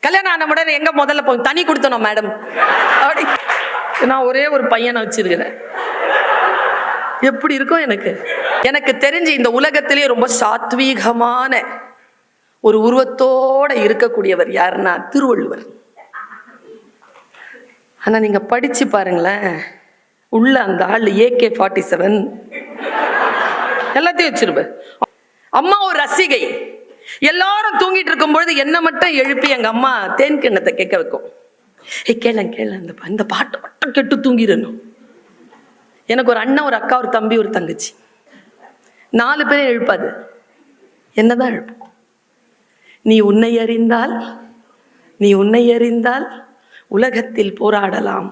கல்யாணம் ஆன உடனே எங்க முதல்ல போய் தனி கொடுத்தணும் மேடம் அப்படி. நான் ஒரே ஒரு பையனை வச்சிருக்கிறேன். எப்படி இருக்கும் எனக்கு தெரிஞ்சு இந்த உலகத்திலே ரொம்ப சாத்வீகமான ஒரு உருவத்தோட இருக்கக்கூடியவர் யாருன்னா திருவள்ளுவர். ஆனா நீங்க படிச்சு பாருங்களேன், உள்ள அந்த ஆள் AK-47 எல்லாத்தையும் வச்சிருப்பார். அம்மா ஒரு ரசிகை. எல்லாரும் தூங்கிட்டு இருக்கும் பொழுது என்ன மட்டும் எழுப்பி எங்க அம்மா தேன் கிண்ணத்தை கேட்க வைக்கும். கேள இந்த பாட்டை மட்டும் கெட்டு தூங்கிடணும். எனக்கு ஒரு அண்ணன், ஒரு அக்கா, ஒரு தம்பி, ஒரு தங்கச்சி, 4 பேரும் எழுப்பாது, என்னதான் எழுப்பும். நீ உன்னை அறிந்தால் உலகத்தில் போராடலாம்,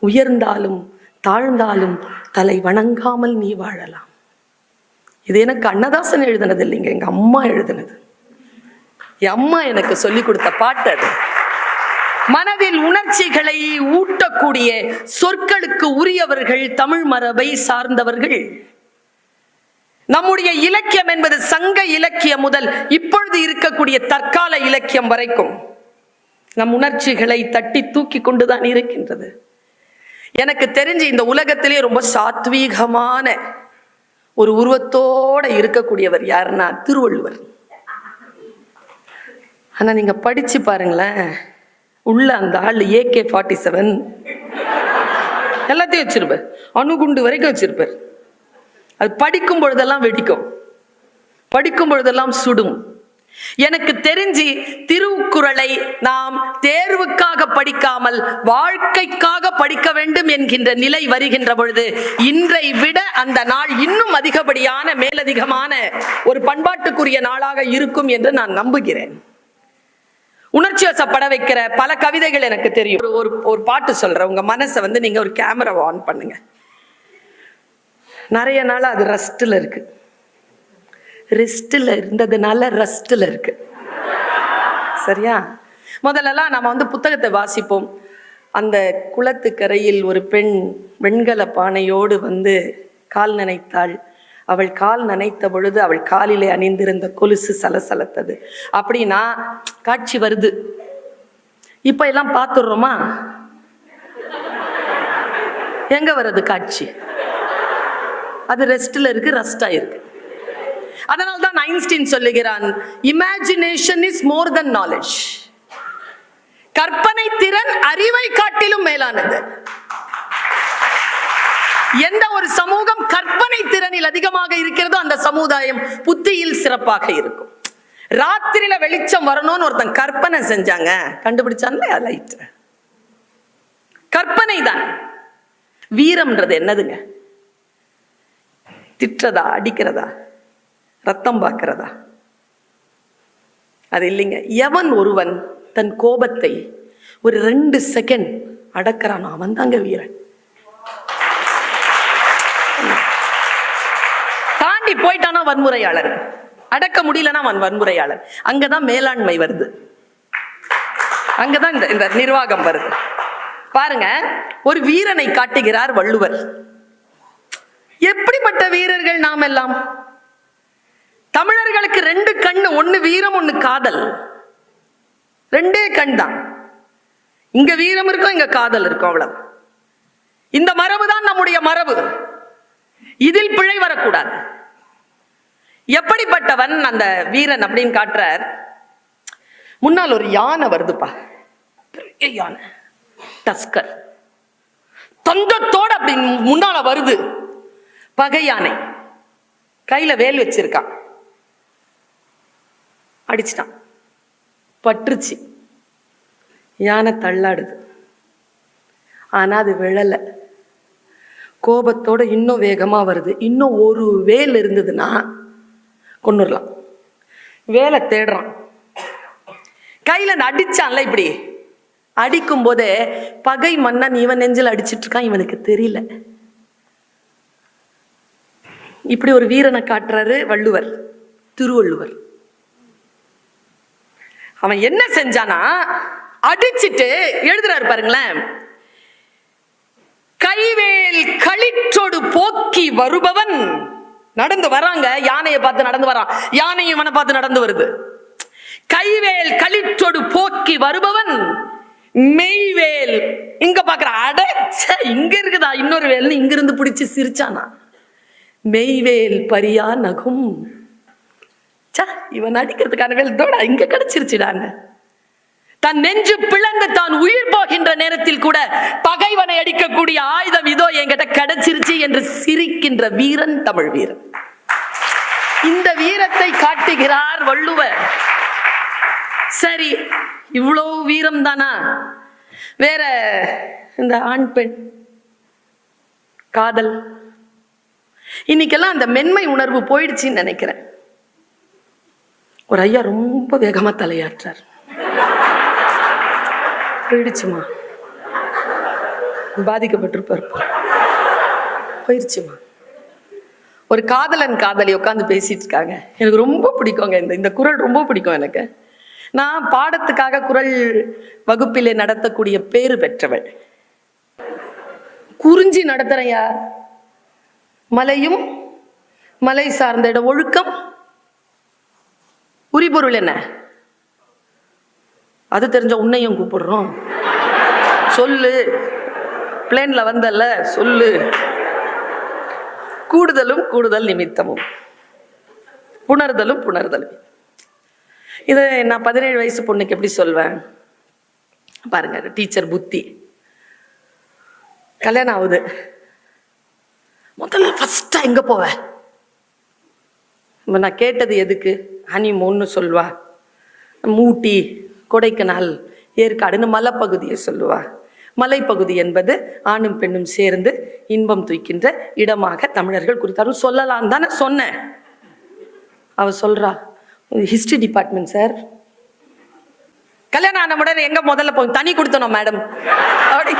உயர்ந்தாலும் தாழ்ந்தாலும் தலை வணங்காமல் நீ வாழலாம். இது எனக்கு கண்ணதாசன் எழுதினது இல்லைங்க, எங்க அம்மா எழுதினது. என் அம்மா எனக்கு சொல்லி கொடுத்த பாட்டு அது. மனதில் உணர்ச்சிகளை ஊட்டக்கூடிய சொற்களுக்கு உரியவர்கள் தமிழ் மரபை சார்ந்தவர்கள். நம்முடைய இலக்கியம் என்பது சங்க இலக்கியம் முதல் இப்பொழுது இருக்கக்கூடிய தற்கால இலக்கியம் வரைக்கும் நம் உணர்ச்சிகளை தட்டி தூக்கி கொண்டுதான் இருக்கின்றது. எனக்கு தெரிஞ்சு இந்த உலகத்திலே ரொம்ப சாத்வீகமான ஒரு உருவத்தோட இருக்கக்கூடியவர் யாருன்னா திருவள்ளுவர். ஆனா நீங்க படிச்சு பாருங்களேன், உள்ள அந்த ஆள் AK-47 எல்லாத்தையும் வச்சிருப்பார், அணுகுண்டு வரைக்கும் வச்சிருப்பார். அது படிக்கும் பொழுதெல்லாம் வெடிக்கும், படிக்கும் பொழுதெல்லாம் சுடும். எனக்கு தெரிஞ்சு திருக்குறளை நாம் தேர்வுக்காக படிக்காமல் வாழ்க்கைக்காக படிக்க வேண்டும் என்கின்ற நிலை வருகின்ற பொழுது இன்றை விட அந்த நாள் இன்னும் அதிகப்படியான மேலதிகமான ஒரு பண்பாட்டுக்குரிய நாளாக இருக்கும் என்று நான் நம்புகிறேன். உணர்ச்சி வசப்பட வைக்கிற பல கவிதைகள் எனக்கு தெரியும். ஒரு பாட்டு சொல்றேன், உங்க மனசை நீங்க ஒரு கேமராவை ஆன் பண்ணுங்க. நிறைய நாள் அது ரெஸ்ட்ல இருக்கு, ரெஸ்ட்ல இருந்ததுனால ரெஸ்ட்ல இருக்கு. சரியா? முதல்லலாம் நம்ம புத்தகத்தை வாசிப்போம். அந்த குளத்துக்கரையில் ஒரு பெண் வெண்கல பானையோடு கால் நனைத்தாள். அவள் கால் நனைத்த பொழுது அவள் காலிலே அணிந்திருந்த கொலுசு சலசலத்தது. அப்படின்னா காட்சி வருது. இப்ப எல்லாம் பார்த்துடுறோமா? எங்க வருது காட்சி? அது ரெஸ்ட்ல இருக்கு, ரெஸ்டா இருக்கு. அதனால்தான் ஐன்ஸ்டீன் சொல்லுகிறான், imagination is more then knowledge. கற்பனை திறன் அறிவை காட்டிலும் மேலானது. எந்த ஒரு சமூகம் கற்பனை திறனில் அதிகமாக இருக்கிறதோ அந்த சமுதாயம் புத்தியில் சிறப்பாக இருக்கும். ராத்திரியில வெளிச்சம் வரணும்னு ஒருத்தன் கற்பனை செஞ்சாங்க, கண்டுபிடிச்சான்ல லைட். கற்பனை தான். வீரம்ன்றது என்னதுங்க? திட்டுறதா, அடிக்கிறதா, ரத்தம் பார்க்கிறதா? அது இல்லைங்க. எவன் ஒருவன் தன் கோபத்தை ஒரு 2 செகண்ட் அடக்கிறான், அவன் தாங்க வீரன். தாண்டி போயிட்டானா வன்முறையாளர், அடக்க முடியலன்னா அவன் வன்முறையாளர். அங்கதான் மேலாண்மை வருது, அங்கதான் இந்த நிர்வாகம் வருது. பாருங்க, ஒரு வீரனை காட்டுகிறார் வள்ளுவர். எப்படிப்பட்ட வீரர்கள் நாம் எல்லாம்? தமிழர்களுக்கு 2 கண்ணு, ஒண்ணு வீரம், ஒண்ணு காதல். 2 கண் தான். இங்க வீரம் இருக்கும், இங்க காதல் இருக்கும், அவ்வளவு. இந்த மரபு தான் நம்முடைய மரபு. இதில் பிழை வரக்கூடாது. எப்படிப்பட்டவன் அந்த வீரன் அப்படின்னு காட்டுறார். முன்னால் ஒரு யானை வருதுப்பா, பெரிய யானை, டஸ்கர், தொந்தத்தோட அப்படி முன்னால வருது. பகை யானை, கையில வேல் வச்சிருக்கான். அடிச்சிட்டான், பற்றுச்சு, யானை தள்ளாடுது. ஆனா அது விழல, கோபத்தோட இன்னும் வேகமா வருது. இன்னும் ஒரு வேல் இருந்ததுன்னா கொன்னுடலாம். வேலை தேடுறான், கையில அடிச்சான்ல, இப்படி அடிக்கும் போதே பகை மன்னன் இவன் நெஞ்சில் அடிச்சிட்டு இருக்கான், இவனுக்கு தெரியல. இப்படி ஒரு வீரனை காட்டுறாரு வள்ளுவர், திருவள்ளுவர். அவன் என்ன செஞ்சானா, அடிச்சிட்டு எழுதுறாரு பாருங்களேன், கைவேல் களிற்றோடு போக்கி வருபவன். நடந்து வராங்க, யானையை பார்த்து நடந்து வரான், யானையும் இவனை பார்த்து நடந்து வருது. கைவேல் களிற்றொடு போக்கி வருபவன் மெய்வேல். இங்க பாக்குற அட இங்க இருக்குதா இன்னொரு வேல், இங்க இருந்து பிடிச்சு சிரிச்சானா. மெய்வேல் பரியா நகும். இவன் அடிக்கிறதுக்கான வேல் தோட இங்க கிடைச்சிருச்சுடாங்க. தன் நெஞ்சு பிளந்து தான் உயிர் போகின்ற நேரத்தில் கூட பகைவனை அடிக்கக்கூடிய ஆயுதம் இதோ என்கிட்ட கிடைச்சிருச்சு என்று சிரிக்கின்ற வீரன் தமிழ் வீரன். இந்த வீரத்தை காட்டுகிறார் வள்ளுவர். சரி, இவ்வளவு வீரம் தானா? வேற இந்த ஆண் பெண் காதல், இன்னைக்கெல்லாம் அந்த மென்மை உணர்வு போயிடுச்சுன்னு நினைக்கிறேன். ஒரு ஐயா ரொம்ப வேகமா தலையாற்றார். போயிடுச்சுமா, பாதிக்கப்பட்டிருப்பார், போயிடுச்சுமா. ஒரு காதலன் காதலி உட்காந்து பேசிட்டு இருக்காங்க. எனக்கு ரொம்ப பிடிக்குங்க இந்த குரல், ரொம்ப பிடிக்கும் எனக்கு. நான் பாடத்துக்காக குரல் வகுப்பிலே நடத்தக்கூடிய பேரு பெற்றவள். குறிஞ்சி நடத்துறையா, மலையும் மலை சார்ந்த இடம், ஒழுக்கம், உரிபொருள் என்ன அது தெரிஞ்ச உன்னையும் கூப்பிடுறோம். சொல்லு, பிளேன்ல வந்தல்ல சொல்லு. கூடுதலும் கூடுதல் நிமித்தமும், புணர்தலும் புணர்தலும். இதை நான் 17 வயசு பொண்ணுக்கு எப்படி சொல்வேன் பாருங்க. டீச்சர் புத்தி. கல்யாணம் ஆகுது, முதல்ல ஃபர்ஸ்டா எங்க போவேன்? நான் கேட்டது எதுக்கு? ஹனிமூன்னு சொல்வா. ஊட்டி, கொடைக்கானல், ஏற்காடுன்னு மலைப்பகுதியை சொல்லுவா. மலைப்பகுதி என்பது ஆணும் பெண்ணும் சேர்ந்து இன்பம் தூக்கின்ற இடமாக தமிழர்கள் குறித்தாரும் சொல்லலாம் தானே சொன்னேன். அவ சொல்றா, ஹிஸ்டரி டிபார்ட்மெண்ட் சார். கல்யாணம் ஆன உடனே எங்க முதல்ல போய் தனி கொடுத்தோம் மேடம் அப்படி.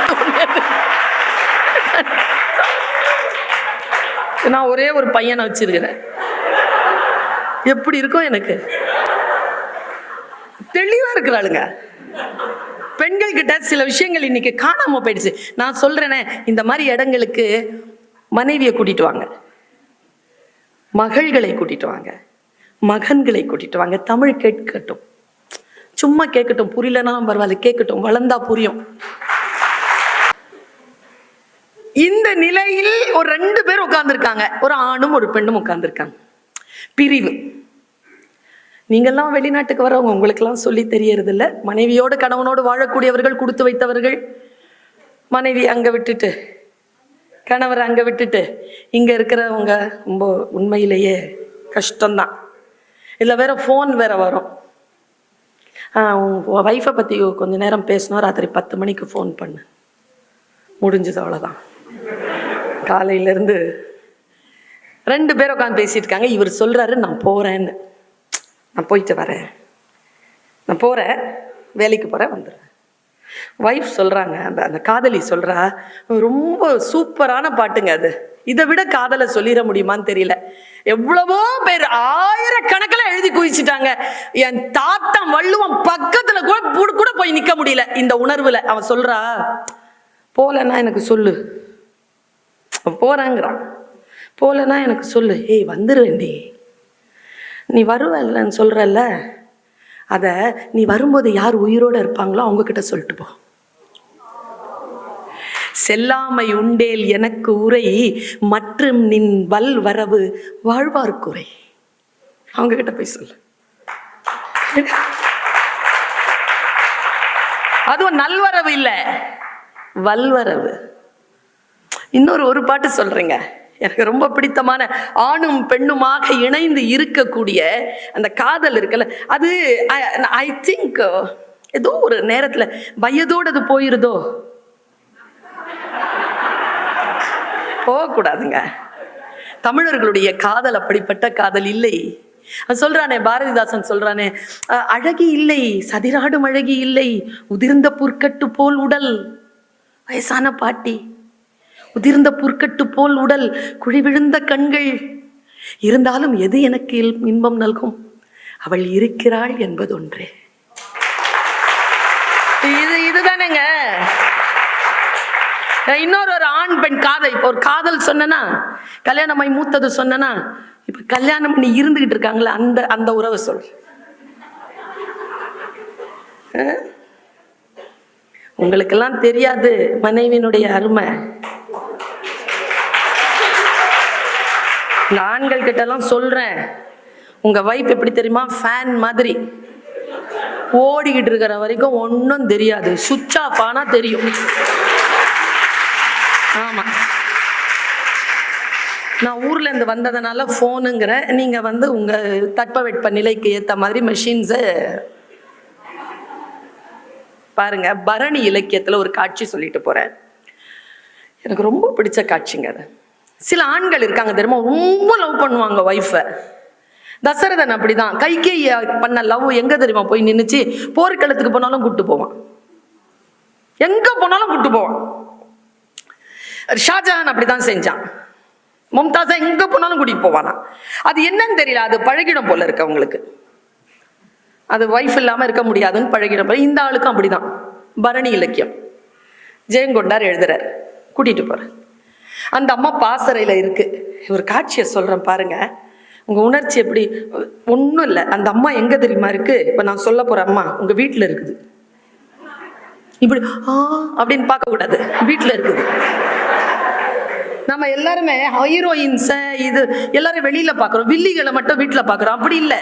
நான் ஒரே ஒரு பையனை வச்சிருக்கிறேன். எப்படி இருக்கும் எனக்கு? தெளிவா இருக்கிறாளுங்க பெண்கள் கிட்ட. சில விஷயங்கள் இன்னைக்கு காணாம போயிடுச்சு. நான் சொல்றேனே, இந்த மாதிரி இடங்களுக்கு மனைவியை கூட்டிட்டு வாங்க, மகள்களை கூட்டிட்டு வாங்க, மகன்களை கூட்டிட்டு வாங்க. தமிழ் கேட்கட்டும், சும்மா கேட்கட்டும், புரியலன்னா பரவாயில்ல, கேட்கட்டும், வளர்ந்தா புரியும். இந்த நிலையில் ஒரு 2 பேர் உட்கார்ந்துருக்காங்க, ஒரு ஆணும் ஒரு பெண்ணும் உட்கார்ந்துருக்காங்க. பிரிவு. நீங்கெல்லாம் வெளிநாட்டுக்கு வரவங்க, உங்களுக்கெல்லாம் சொல்லி தெரியறது இல்லை. மனைவியோடு கணவனோடு வாழக்கூடியவர்கள், கொடுத்து வைத்தவர்கள், மனைவி அங்க விட்டுட்டு கணவர் அங்க விட்டுட்டு இங்க இருக்கிறவங்க ரொம்ப உண்மையிலேயே கஷ்டம்தான். இல்லை வேற ஃபோன் வேற வரும். ஒய்ஃபை பத்தி கொஞ்ச நேரம் பேசணும், ராத்திரி 10 மணிக்கு ஃபோன் பண்ணு, முடிஞ்சது, அவ்வளோதான். காலையிலேருந்து 2 பேர் உட்காந்து பேசிட்டு இருக்காங்க. இவர் சொல்றாரு, நான் போறேன்னு. நான் போயிட்டு வரேன், நான் போறேன், வேலைக்கு போறேன், வந்துடுறேன். ஒய்ஃப் சொல்றாங்க, அந்த காதலி சொல்றா, ரொம்ப சூப்பரான பாட்டுங்க அது, இதை விட காதலை சொல்லிட முடியுமான்னு தெரியல. எவ்வளவோ பேர் 1000கணக்கில் எழுதி குவிச்சிட்டாங்க. என் தாத்தா வள்ளுவம் பக்கத்துல கூட போய் நிக்க முடியல இந்த உணர்வுல. அவன் சொல்றா, போலன்னா எனக்கு சொல்லு. போறாங்கிறான், போலன்னா எனக்கு சொல்லு. ஏய் வந்துருவேண்டி, நீ வருவல்லன்னு சொல்றல்ல, அத நீ வரும்போது யார் உயிரோட இருப்பாங்களோ அவங்க கிட்ட சொல்லிட்டு போ. செல்லாமை உண்டேல் எனக்கு உரை, மற்றும் நின் வல் வரவு வாழ்வார்க்குறை. அவங்க கிட்ட போய் சொல்லு. அதுவும் நல்வரவு இல்ல, வல்வரவு. ஒரு பாட்டு சொல்றீங்க, எனக்கு ரொம்ப பிடித்தமான, ஆணும் பெண்ணுமாக இணைந்து இருக்கக்கூடிய அந்த காதல் இருக்குல்ல, அது ஐ திங்க் ஏதோ ஒரு நேரத்துல வயதோடு அது போயிருதோ. போகக்கூடாதுங்க. தமிழர்களுடைய காதல் அப்படிப்பட்ட காதல் இல்லை. சொல்றானே, பாரதிதாசன் சொல்றானே, அழகி இல்லை சதிராடும் அழகி இல்லை, உதிர்ந்த புற்கட்டு போல் உடல். வயசான பாட்டி, உதிர்ந்த புற்கட்டு போல் உடல், குழி விழுந்த கண்கள், இருந்தாலும் எது எனக்கு இன்பம் நல்கும், அவள் இருக்கிறாள் என்பது ஒன்றே. இதுதானேங்க. இன்னொரு ஆண் பெண் காதல். இப்போ ஒரு காதல் சொன்னா, கல்யாணமாய் மூத்தது சொன்னா, இப்ப கல்யாணம் பண்ணி இருந்துகிட்டு இருக்காங்களே அந்த அந்த உறவை சொல். உங்களுக்கெல்லாம் தெரியாது மனைவியினுடைய அருமை. இந்த ஆண்கள் கிட்ட எல்லாம் சொல்றேன், உங்க வைஃப் எப்படி தெரியுமா, ஃபேன் மாதிரி ஓடிக்கிட்டு இருக்கிற வரைக்கும் ஒன்றும் தெரியாது, சுவிட்ச் ஆஃப் ஆனா தெரியும். ஆமா, நான் ஊர்ல இருந்து வந்ததுனால போனுங்கிற, நீங்க உங்க தட்பவெட்ப நிலைக்கு ஏத்த மாதிரி மெஷின்ஸ பாருங்க. பரணி இலக்கியத்துல ஒரு காட்சி சொல்லிட்டு போறேன், எனக்கு ரொம்ப பிடிச்ச காட்சிங்க அது. சில ஆண்கள் இருக்காங்க தெரியுமா, ரொம்ப லவ் பண்ணுவாங்க ஒய்ஃப. தசரதன் அப்படிதான். கைகேயி பண்ண லவ் எங்க தெரியுமா போய் நின்னுச்சு, போர்க்களத்துக்கு போனாலும் கூட்டு போவான், எங்க போனாலும் கூட்டு போவான். ஷாஜஹான் அப்படிதான் செஞ்சான். மும்தாஸா எங்க போனாலும் கூட்டிட்டு போவானா. அது என்னன்னு தெரியல, அது பழகிடும் போல இருக்கு அவங்களுக்கு. அது வைஃப் இல்லாம இருக்க முடியாதுன்னு பழகிடும் போல. இந்த ஆளுக்கும் அப்படிதான். பரணி இலக்கியம் ஜெயங்கொண்டார் எழுதுறார், கூட்டிட்டு போற. அந்த அம்மா பாசறையில இருக்கு. ஒரு காட்சியை சொல்றேன் பாருங்க, உங்க உணர்ச்சி எப்படி. ஒன்றும் இல்லை, அந்த அம்மா எங்க தெரியுமா இருக்கு, இப்ப நான் சொல்ல போற அம்மா உங்க வீட்டுல இருக்குது. இப்படி அப்படின்னு பார்க்க கூடாது, வீட்டுல இருக்குது. நம்ம எல்லாருமே ஹீரோயின்ஸ இது எல்லாரும் வெளியில பாக்குறோம், வில்லிகளை மட்டும் வீட்டுல பாக்குறோம். அப்படி இல்லை,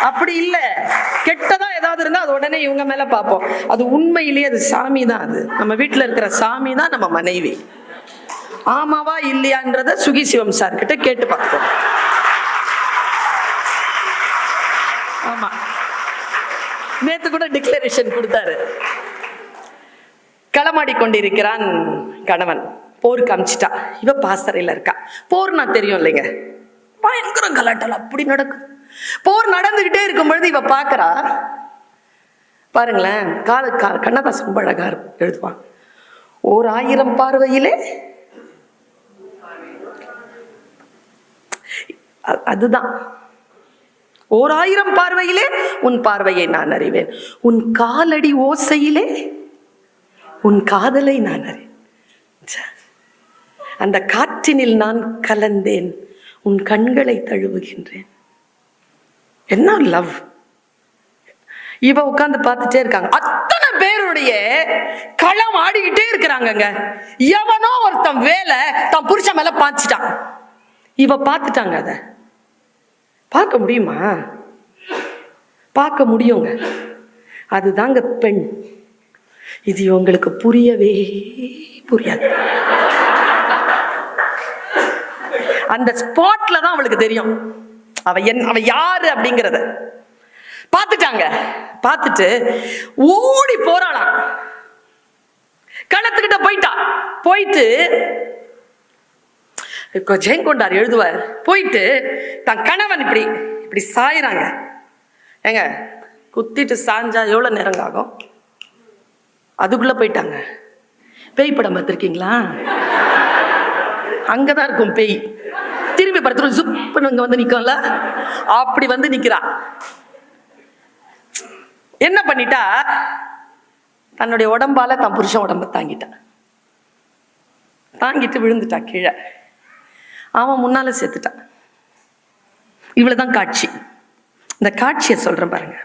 அப்படி இல்லை. கெட்டதா ஏதாவது இருந்தா அது உடனே இவங்க மேல பார்ப்போம். அது உண்மையிலேயே அது சாமி தான். அது நம்ம வீட்டுல இருக்கிற சாமி தான் நம்ம மனைவி. ஆமாவா இல்லையான்றத சுகி சிவம் சார் கிட்ட கேட்டு பார்ப்போம். ஆமா, நேத்து கூட டிக்ளரேஷன் கொடுத்தாரு. களமாடி கொண்டிருக்கிறான் கணவன், போருக்கு அமிச்சிட்டா. இவ பாசறையில இருக்கா. போர்னா தெரியும் இல்லைங்க, பயங்கர கலாட்டல் அப்படி நடக்கும். போர் நடந்துகிட்டே இருக்கும் பொழுது இவ பாக்குறா. பாருங்களேன், கண்ணதாசன் ரொம்ப அழகா எழுதுவான். 1000 பார்வையிலே, அதுதான் 1000 பார்வையிலே உன் பார்வையை நான் அறிவேன், உன் காலடி ஓசையிலே உன் காதலை நான் அறிவேன், அந்த காற்றினில் நான் கலந்தேன், உன் கண்களை தழுவுகின்றேன். என்ன லவ். இவ உட்கார்ந்து பார்த்துட்டே இருக்காங்க. அத்தனை பேருடைய களம் ஆடிக்கிட்டே இருக்கிறாங்க. எவனோ ஒருத்தன் வேலை தன் புருஷன் மேல பாய்ச்சிட்டான். இவ பார்த்துட்டாங்க. அத பார்க்க முடியுமா? பார்க்க முடியுங்க. அதுதாங்க பெண். இது உங்களுக்கு புரியவே புரியாது. அந்த ஸ்பாட்ல தான் அவளுக்கு தெரியும் அவ யாரு அப்படிங்கறத. பார்த்துட்டாங்க. பார்த்துட்டு ஓடி போறாளாம். களத்துக்கிட்ட போயிட்டு ஜெயங்கொண்டார் எழுதுவார், போயிட்டு தன் கணவன் இப்படி இப்படி சாயிறாங்க. ஏங்க, குத்திட்டு சாஞ்சா எவ்வளவு நேரம் ஆகும்? அதுக்குள்ள போயிட்டாங்க. பேய் படம் பார்த்திருக்கீங்களா? அங்கதான் இருக்கும் பேய். திரும்பி படுத்துரும், ஜுப்புன்னு இங்க நிக்கும்ல, அப்படி நிக்கிறா. என்ன பண்ணிட்டா, தன்னுடைய உடம்பால தன் புருஷன் உடம்ப தாங்கிட்டு விழுந்துட்டா கீழே. அவன் முன்னால செத்துட்டான். இவ்வளவுதான் காட்சி. இந்த காட்சியை சொல்றேன் பாருங்க.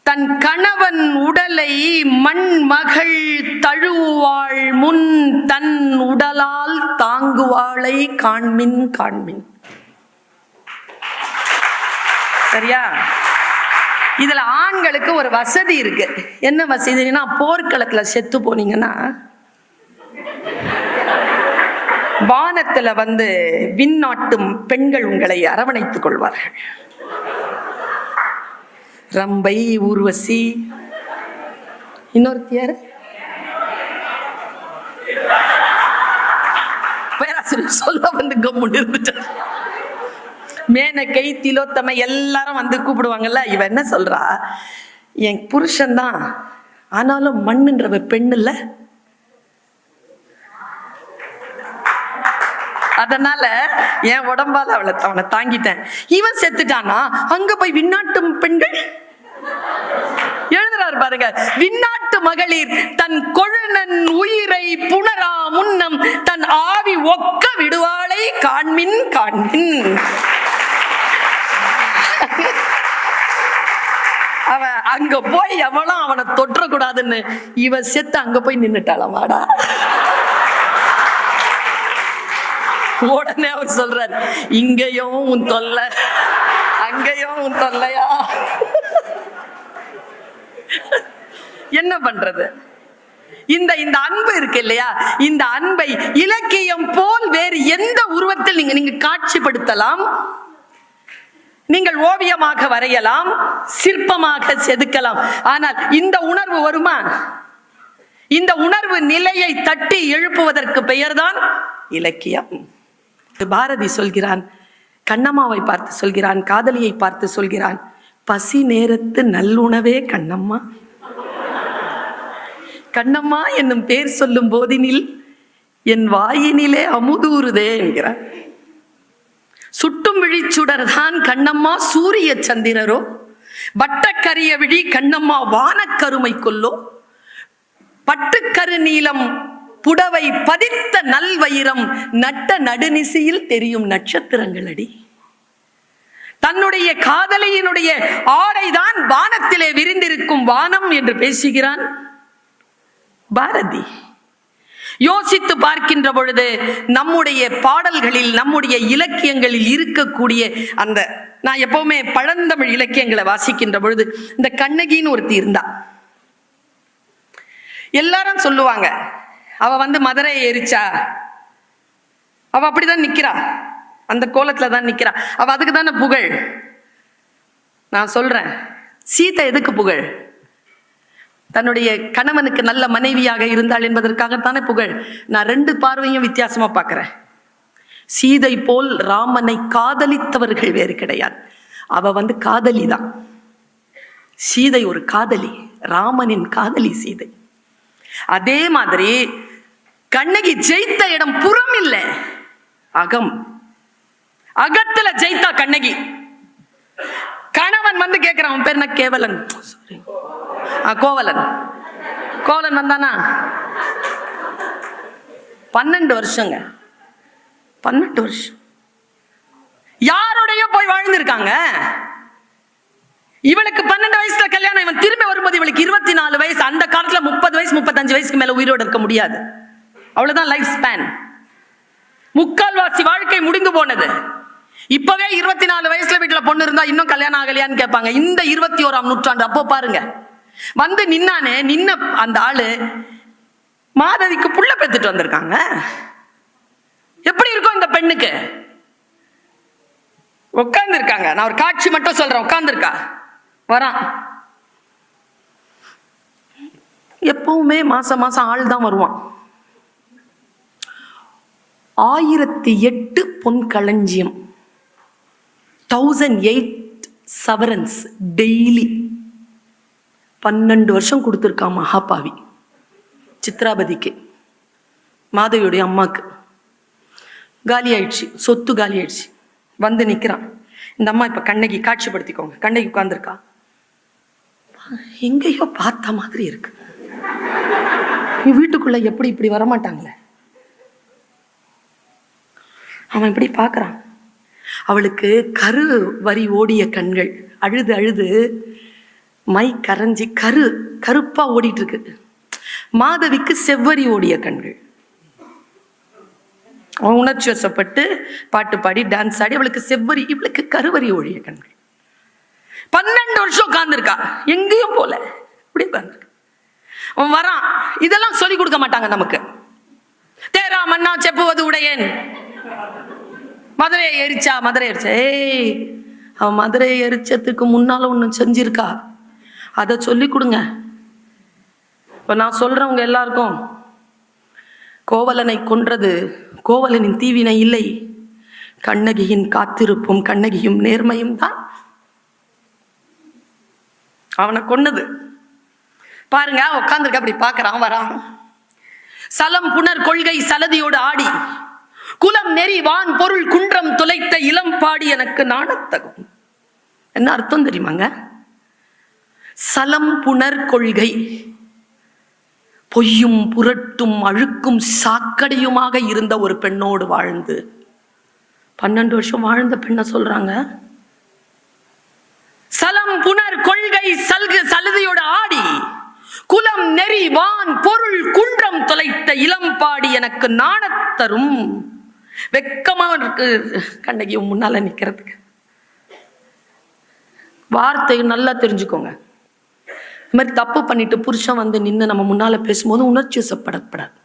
தன் கணவன் உடலை மண் மகள் தழுவாள் முன் தன் உடலால் தாங்குவாளை காண்மின் காண்மின். சரியா? இதுல ஆண்களுக்கு ஒரு வசதி இருக்கு. என்ன வசதினா, போர்க்களத்துல செத்து போனீங்கன்னா வானத்துல விண்ணாட்டு பெண்கள் உங்களை அரவணைத்துக் கொள்வார்கள். ரம்பை, ஊர்வசி, இன்னொருத்தியார் பேராசிரியர் சொல்ல கம்முன்னு இருந்துட்டார். மேனகை, திலோத்தமை எல்லாரும் கூப்பிடுவாங்கல்ல. இவ என்ன சொல்றா, என் புருஷன் தான், ஆனாலும் மண்ணுன்றவ பெண் இல்ல, அதனால என் உடம்பால அவனை தாங்கிட்டேன். இவன் செத்துட்டானா அங்க போய் விண்ணாட்டு பெண்கள் எழுதுறாரு பாருங்க. விண்ணாட்டு மகளிர் தன் கொழுநன் உயிரை புணரா முன்னம் தன் ஆவி ஒக்க விடுவாளை காண்மின் காண்மின். அங்க போய் எவனும் அவனை தொற்ற கூடாதுன்னு இவ செத்து அங்க போய் நின்னுட்டாளமாடா. உடனே அவர் சொல்றாரு, இங்கேயும் உன் தொல்லை அங்கேயும் உன் தொல்லையா. என்ன பண்றது? இந்த அன்பு இருக்கு இல்லையா, இந்த அன்பை இலக்கியம் போல் வேறு எந்த உருவத்தில் நீங்க காட்சிப்படுத்தலாம். நீங்கள் ஓவியமாக வரையலாம், சிற்பமாக செதுக்கலாம். ஆனால் இந்த உணர்வு வருமா? இந்த உணர்வு நிலையை தட்டி எழுப்புவதற்கு பெயர்தான் இலக்கியம். பாரதி சொல்கிறான், கண்ணம்மாவை பார்த்து சொல்கிறான், காதலியை பார்த்து சொல்கிறான், பசி நேரத்து நல்லுணவே கண்ணம்மா. கண்ணம்மா என்னும் பேர் சொல்லும் போதினில் என் வாயினிலே அமுதூறுதே என்கிறார். சுட்டும் விழிச்சுடர் தான் கண்ணம்மா சூரிய சந்திரரோ, வட்டக்கரிய விழி கண்ணம்மா வானக்கருமை கொல்லோ, பட்டுக்கரு நீலம் புடவை பதித்த நல்வயிரம் நட்ட நடுநிசையில் தெரியும் நட்சத்திரங்கள் அடி. தன்னுடைய காதலியினுடைய ஆடைதான் வானத்திலே விரிந்திருக்கும் வானம் என்று பேசுகிறான் பாரதி. யோசித்து பார்க்கின்ற பொழுது நம்முடைய பாடல்களில், நம்முடைய இலக்கியங்களில் இருக்கக்கூடிய அந்த, நான் எப்பவுமே பழந்தமிழ் இலக்கியங்களை வாசிக்கின்ற பொழுது இந்த கண்ணகின்னு ஒருத்தி இருந்தா. எல்லாரும் சொல்லுவாங்க, அவ மதுரையை எரிச்சா, அவ அப்படிதான் நிக்கிறா, அந்த கோலத்துல தான் நிக்கிறா, அவ அதுக்கு தானே புகழ். நான் சொல்றேன், சீதை எதுக்கு புகழ்? தன்னுடைய கணவனுக்கு நல்ல மனைவியாக இருந்தாள் என்பதற்காகத்தானே புகழ். நான் 2 பார்வையும் வித்தியாசமா பார்க்கிறேன். சீதை போல் ராமனை காதலித்தவர்கள் வேறு கிடையாது. அவ காதலி தான். சீதை ஒரு காதலி, ராமனின் காதலி சீதை. அதே மாதிரி கண்ணகி ஜெயித்த இடம் புறம் இல்ல, அகம். அகத்துல ஜெயித்தா கண்ணகி. கணவன் கேட்கிறான், பேர் என்ன, கேவலன், கோவலன். கோவலன் வந்தானா 12 வருஷங்க, 12 வருஷம் யாரோடைய போய் வாழ்ந்திருக்காங்க. இவளுக்கு 12 வயசுல கல்யாணம், இவன் திரும்பி வரும்போது இவளுக்கு 24 வயசு. அந்த காலத்துல 30 வயசு 35 வயசுக்கு மேல உயிரோடு இருக்க முடியாது. அவ்வளவுதான் லைஃப் ஸ்பேன். முக்கால்வாசி வாழ்க்கை முடிந்து போனது. இப்பவே 24 வயசுல வீட்டுல பொண்ணு இருந்தா இன்னும் கல்யாணம் ஆகலையான்னு கேட்பாங்க. இந்த 21ஆம் நூற்றாண்டு. அப்போ பாருங்க, நின்னானே, நின்ன அந்த ஆளு மாதவிக்கு புள்ள பெத்துட்டு வந்திருக்காங்க. எப்படி இருக்கும் இந்த பெண்ணுக்கு? உட்கார்ந்து இருக்காங்க. நான் ஒரு காட்சி மட்டும் சொல்றேன். உட்கார்ந்து இருக்கா, வரான். எப்பவுமே மாசம் மாசம் ஆள் தான் வருவான். 1008 பொன் களஞ்சியம், 1008 சவரன்ஸ் டெய்லி. 12 வருஷம் கொடுத்துருக்கான் மகாபாவி. சித்ராபதிக்கு, மாதவியுடைய அம்மாக்கு. காலி ஆயிடுச்சு, சொத்து காலி ஆயிடுச்சு. நிக்கிறான் இந்த அம்மா. இப்ப கண்ணகி காட்சிப்படுத்திக்கோங்க. கண்ணகி உட்கார்ந்துருக்கா. எங்கேயோ பார்த்த மாதிரி இருக்கு. வீட்டுக்குள்ள எப்படி இப்படி வரமாட்டாங்களே. அவன் இப்படி பார்க்கறான். அவளுக்கு கரு வரி ஓடிய கண்கள், அழுது அழுது மை கரைஞ்சி கருப்பா ஓடிட்டு இருக்கு. மாதவிக்கு செவ்வரி ஓடிய கண்கள். அவன் உணர்ச்சி வசப்பட்டு பாட்டு பாடி டான்ஸ் ஆடி அவளுக்கு செவ்வரி, இவளுக்கு கருவரி ஓடிய கண்கள். 12 வருஷம் உட்கார்ந்துருக்கா, எங்கேயும் போல, இப்படி உட்கார்ந்துருக்கா. அவன் வரான். இதெல்லாம் சொல்லி கொடுக்க மாட்டாங்க நமக்கு. தேரா மன்னா செப்புவது உடையன், மதுரையை எரிச்சா, மதுரை எரிச்சா. ஏய், அவன் மதுரையை எரிச்சதுக்கு முன்னால ஒண்ணு செஞ்சிருக்கா, அதை சொல்லி கொடுங்க. இப்ப நான் சொல்றவங்க எல்லாருக்கும், கோவலனை கொன்றது கோவலனின் தீவினை இல்லை, கண்ணகியின் காத்திருப்பும் கண்ணகியும் நேர்மையும் தான் அவனை கொன்னது. பாருங்க, உட்கார்ந்துருக்க, அப்படி பாக்குறான். வரான். சலம் புனர் கொள்கை சலதியோடு ஆடி, குலம் நெறி வான் பொருள் குன்றம் துளைத்த இளம் பாடி எனக்கு நாணத்தகும். என்ன அர்த்தம் தெரியுமாங்க? சலம் புனர் கொள்கை, பொய்யும் புரட்டும் அழுக்கும் சாக்கடையுமாக இருந்த ஒரு பெண்ணோடு வாழ்ந்து 12 வருஷம் வாழ்ந்த பெண்ணை சொல்றாங்க. சலம் புனர் கொள்கை சல்கு சலுதியோட ஆடி குலம் நெறி வான் பொருள் குன்றம் தொலைத்த இளம்பாடி எனக்கு நாணத்தரும். வெக்கமா இருக்கு கண்ணகி முன்னால நிக்கிறதுக்கு. வார்த்தை நல்லா தெரிஞ்சுக்கோங்க. இந்த மாதிரி தப்பு பண்ணிட்டு புருஷன் வந்து நின்று நம்ம முன்னால பேசும்போது உணர்ச்சி வசப்படப்படாது.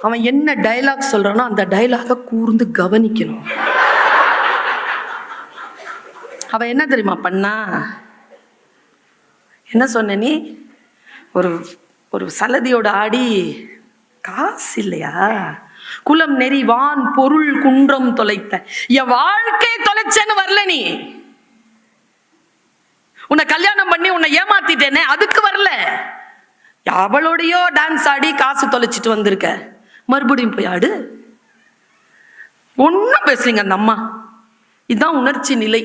அவன் என்ன டயலாக் சொல்றானோ அந்த டயலாக கூர்ந்து கவனிக்கணும். அவன் என்ன தெரியுமா பண்ணா? என்ன சொன்ன நீ? ஒரு ஒரு சலதியோட ஆடி காசு இல்லையா? குலம் நெறி வான் பொருள் குன்றம் தொலைத்த. என் வாழ்க்கையை தொலைச்சேன்னு வரல நீ. உன்னை கல்யாணம் பண்ணி உன்னை ஏமாத்திட்டேனே அதுக்கு வரல. அவளோடையோ டான்ஸ் ஆடி காசு தொலைச்சிட்டு வந்திருக்க. மறுபடியும் போய் ஆடு. ஒன்னும் பேசுறீங்க அந்த அம்மா. இதுதான் உணர்ச்சி நிலை.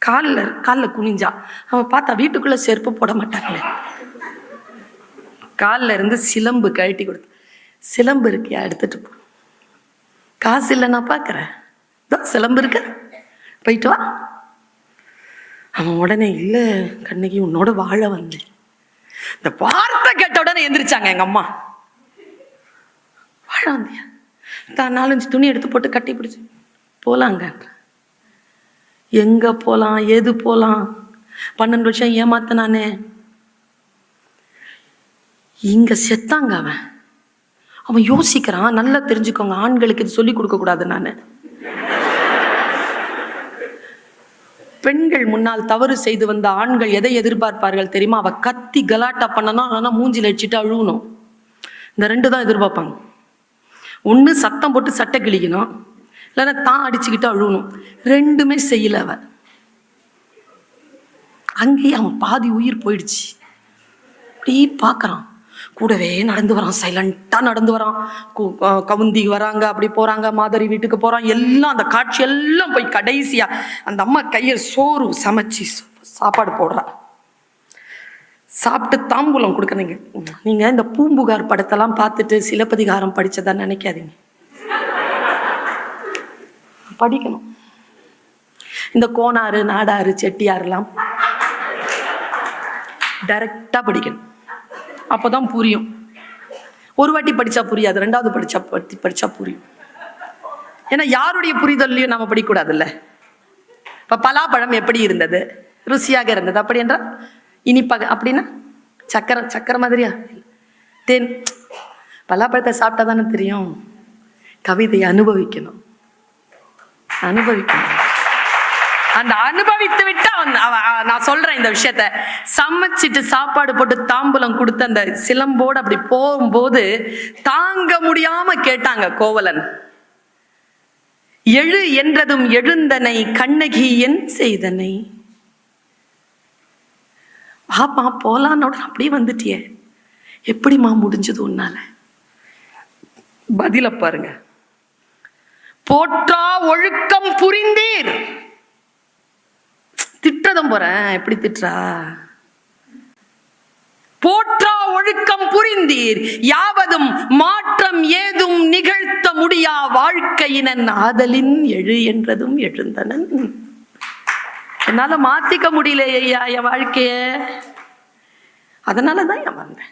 காலில் குனிஞ்சா அவன் பார்த்தா வீட்டுக்குள்ள செருப்பு போட மாட்டாங்களே. காலில் இருந்து சிலம்பு கழட்டி கொடுத்து, சிலம்பு இருக்கியா எடுத்துட்டு போ. காசு இல்லை நான் பார்க்கறேன், சிலம்பு இருக்க போயிட்டு வா. அவன் உடனே இல்லை கண்ணகி உன்னோட வாழ வந்தேன். இந்த வார்த்தை கேட்ட உடனே எந்திரிச்சாங்க எங்க அம்மா. வாழ வந்தியா? தான் 4-5 துணி எடுத்து போட்டு கட்டி பிடிச்சு போலாங்க. எங்க போலாம், எது போலாம்? 12 வருஷம் ஏமாத்தனானே. இங்க செத்தாங்க அவன். அவன் யோசிக்கிறான். நல்லா தெரிஞ்சுக்கோங்க, ஆண்களுக்கு இது சொல்லி கொடுக்க கூடாது. நானு பெண்கள் முன்னால் தவறு செய்து வந்த ஆண்கள் எதை எதிர்பார்ப்பார்கள் தெரியுமா? அவ கத்தி கலாட்டா பண்ணணும், ஆனா மூஞ்சில அடிச்சுட்டு அழுவணும். இந்த 2 தான் எதிர்பார்ப்பாங்க. ஒண்ணு சத்தம் போட்டு சட்டை கிழிக்கணும், இல்லைன்னா தான் அடிச்சுக்கிட்டு அழுவணும். 2மே செய்யல அவன். அங்கேயே அவன் பாதி உயிர் போயிடுச்சு. அப்படி பார்க்கறான், கூடவே நடந்து வரான், சைலண்டா நடந்து வரான். கவுந்தி வராங்க, அப்படி போறாங்க, மாதரி வீட்டுக்கு போறான். எல்லாம் அந்த காட்சி எல்லாம் போய் கடைசியா அந்த அம்மா கையை சோறு சமைச்சு சாப்பாடு போடுறா. சாப்பிட்டு தாம்பூலம் கொடுக்குறீங்க. நீங்க இந்த பூம்புகார் படத்தெல்லாம் பார்த்துட்டு சிலப்பதிகாரம் படிச்சதா நினைக்காதீங்க. படிக்கணும். இந்த கோனாறு, நாடாறு, செட்டியாரெல்லாம் டைரக்டா படிக்கணும். அப்பதான் புரியும். ஒரு வாட்டி படிச்சா புரியாது, 2வது படிச்சா புரியும். ஏன்னா யாருடைய புரிதல்லையும் நாம படிக்கூடாதுல்ல. இப்ப பலாப்பழம் எப்படி இருந்தது? ருசியாக இருந்தது. அப்படி என்றால் இனிப்பாக, அப்படின்னா சக்கரை மாதிரியா? தேன். பலாப்பழத்தை சாப்பிட்டா தானே தெரியும். கவிதையை அனுபவிக்கணும். அந்த அனுபவித்து விட்டா நான் சொல்றேன் இந்த விஷயத்த. சமைச்சிட்டு சாப்பாடு போட்டு தாம்பூலம் கொடுத்து அந்த சிலம்போடு அப்படி போகும்போது தாங்க முடியாம கேட்டாங்க கோவலன். எழு என்றதும் எழுந்தனை கண்ணகி என் செய்தனை. பாப்பா போலான்னோட அப்படியே வந்துட்டியே, எப்படிமா முடிஞ்சது உன்னால? பதில பாருங்க. போற்றா ஒழுக்கம் புரிந்தீர். திட்டதும் போறேன், எப்படி திட்டா? போற்றா ஒழுக்கம் புரிந்தீர், யாவதும் மாற்றம் ஏதும் நிகழ்த்த முடியா வாழ்க்கையினன் ஆதலின் எழு என்றதும் எழுந்தனன். என்னால மாத்திக்க முடியல ஐயா என் வாழ்க்கைய. அதனாலதான் என் வந்தேன்.